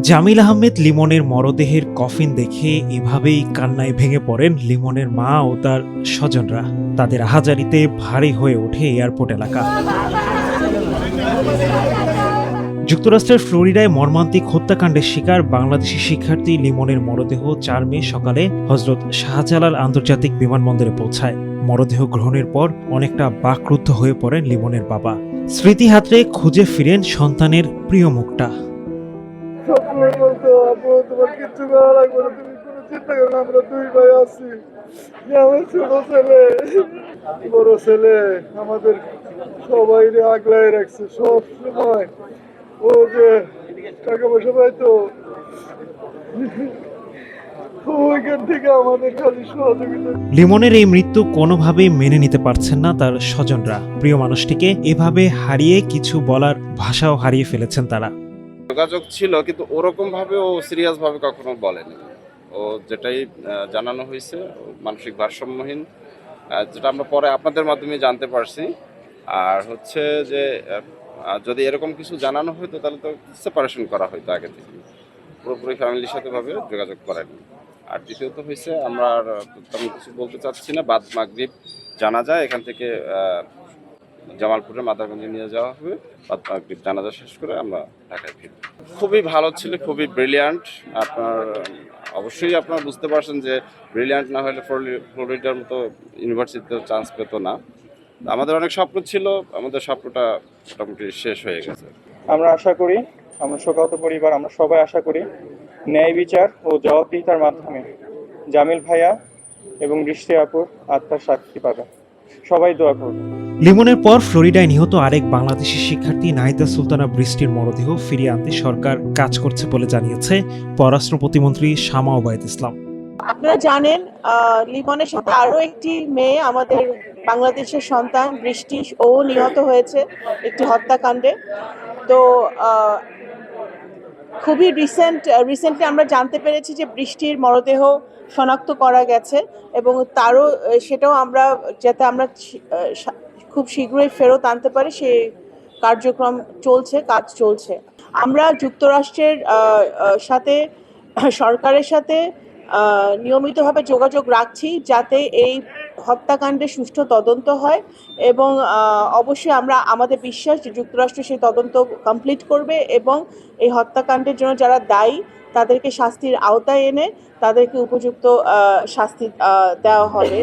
Jamil Ahmed লিমনের মরদেহের coffin দেখে এভাবেই কান্নায় ভেঙে পড়েন লিমনের মা ও তার স্বজনরা। তাদের আহাজারিতে ভারী হয়ে ওঠে এয়ারপোর্ট এলাকা। যুক্তরাষ্ট্রের ফ্লোরিডায় মর্মান্তিক হত্যাকাণ্ডের শিকার বাংলাদেশি শিক্ষার্থী লিমনের মরদেহ ৪ মে সকালে হজরত শাহজালাল আন্তর্জাতিক বিমানবন্দরে পৌঁছায়। মরদেহ গ্রহণের পর অনেকটা বাকরুদ্ধ হয়ে পড়েন লিমনের বাবা। স্মৃতি হাতড়ে খুঁজে ফিরেন সন্তানের প্রিয় মুখটা। তোমার কিচ্ছু করা লাগবে না, তুমি কোনো চিন্তা করো না, আমরা দুই ভাই আছি। আমার ছোট ছেলে বড় ছেলে আমাদের সবাই আগলায় রাখছে সব সময়। ও যে টাকা পয়সা পাইতো ওইখান থেকে আমাদের খালি সহযোগিতা। লিমনের এই মৃত্যু কোনোভাবেই মেনে নিতে পারছেন না তার স্বজনরা। প্রিয় মানুষটিকে এভাবে হারিয়ে কিছু বলার ভাষাও হারিয়ে ফেলেছেন তারা। যোগাযোগ ছিল, কিন্তু ওরকম ভাবে ও সিরিয়াস ভাবে কখনো বলেনি। ও যেটাই জানানো হয়েছে মানসিক ভারসাম্যহীন, যেটা আমরা পরে আপনাদের মাধ্যমে জানতে পারছি। আর হচ্ছে যে যদি এরকম কিছু জানানো হতো তাহলে তো সেপারেশন করা হতো আগে থেকে, পুরোপুরি ফ্যামিলির সাথে ভাবে যোগাযোগ করেনি। আর দ্বিতীয়ত হয়েছে আমরা আর তেমন কিছু বলতে চাচ্ছি না। বাদ মাগরিব জানাজা এখান থেকে জামালপুরের মাদারগঞ্জে নিয়ে যাওয়া হবে। বাদ মাগরিব জানাজা শেষ করে আমরা ঢাকায় ফিরব। খুবই ভালো ছিল, খুবই ব্রিলিয়ান্ট। অবশ্যই আপনারা বুঝতে পারছেন যে ব্রিলিয়ান্ট না হলে ফ্লোরিডার মতো ইউনিভার্সিটিতে চান্স পেত না। আমাদের অনেক স্বপ্ন ছিল, আমাদের স্বপ্নটা মোটামুটি শেষ হয়ে গেছে। আমরা আশা করি, আমরা শোকাহত পরিবার আমরা সবাই আশা করি ন্যায় বিচার ও জবাবদিহিতার মাধ্যমে জামিল ভাইয়া এবং বৃষ্টি আপুর আত্মার শান্তি পাবে। সবাই দোয়া করবে। লিমনের পর ফ্লোরিডায় নিহত আরেক বাংলাদেশি শিক্ষার্থী নাহিদা সুলতানা বৃষ্টির মরদেহ ফিরিয়ে আনতে সরকার কাজ করছে বলে জানিয়েছে পররাষ্ট্র প্রতিমন্ত্রী শামা ওবায়দ ইসলাম। আপনারা জানেন লিমনের সাথে আরো একটি মেয়ে আমাদের বাংলাদেশের সন্তান বৃষ্টি ও নিহত হয়েছে একটি হত্যাকাণ্ডে। তো খুবই রিসেন্টলি আমরা জানতে পেরেছি যে বৃষ্টির মরদেহ শনাক্ত করা গেছে এবং তারও সেটাও আমরা যাতে আমরা খুব শীঘ্রই ফেরত আনতে পারি সেই কার্যক্রম চলছে, কাজ চলছে। আমরা যুক্তরাষ্ট্রের সাথে সরকারের সাথে নিয়মিতভাবে যোগাযোগ রাখছি যাতে এই হত্যাকাণ্ডের সুষ্ঠু তদন্ত হয় এবং অবশ্যই আমাদের বিশ্বাস যে যুক্তরাষ্ট্র সেই তদন্ত কমপ্লিট করবে এবং এই হত্যাকাণ্ডের জন্য যারা দায়ী তাদেরকে শাস্তির আওতায় এনে তাদেরকে উপযুক্ত শাস্তি দেওয়া হবে।